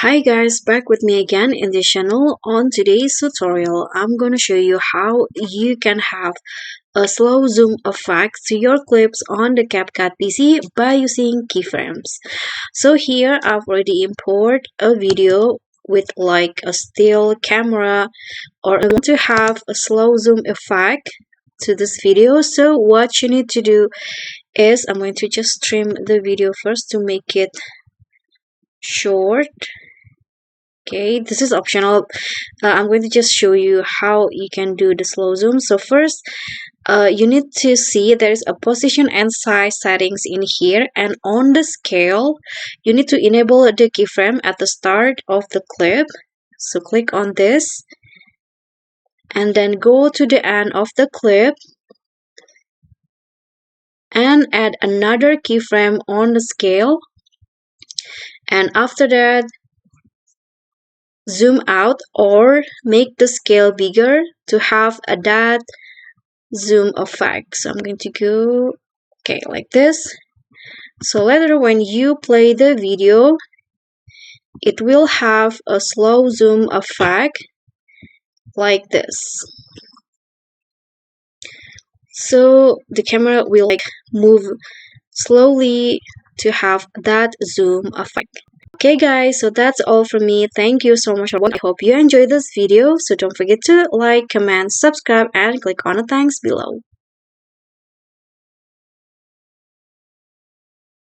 Hi guys, back with me again in this channel. On today's tutorial, I'm going to show you how you can have a slow zoom effect to your clips on the CapCut PC by using keyframes. So here I've already imported a video with like a still camera, or I want to have a slow zoom effect to this video. So what you need to do is I'm going to just trim the video first to make it short. Okay, this is optional. I'm going to just show you how you can do the slow zoom. So first, you need to see there is a position and size settings in here, and on the scale you need to enable the keyframe at the start of the clip. So click on this and then go to the end of the clip and add another keyframe on the scale, and after that zoom out or make the scale bigger to have that zoom effect. So I'm going to go like this. So later when you play the video, it will have a slow zoom effect like this. So the camera will move slowly to have that zoom effect. Okay guys, so that's all from me. Thank you so much for watching. I hope you enjoyed this video. So don't forget to like, comment, subscribe, and click on the thanks below.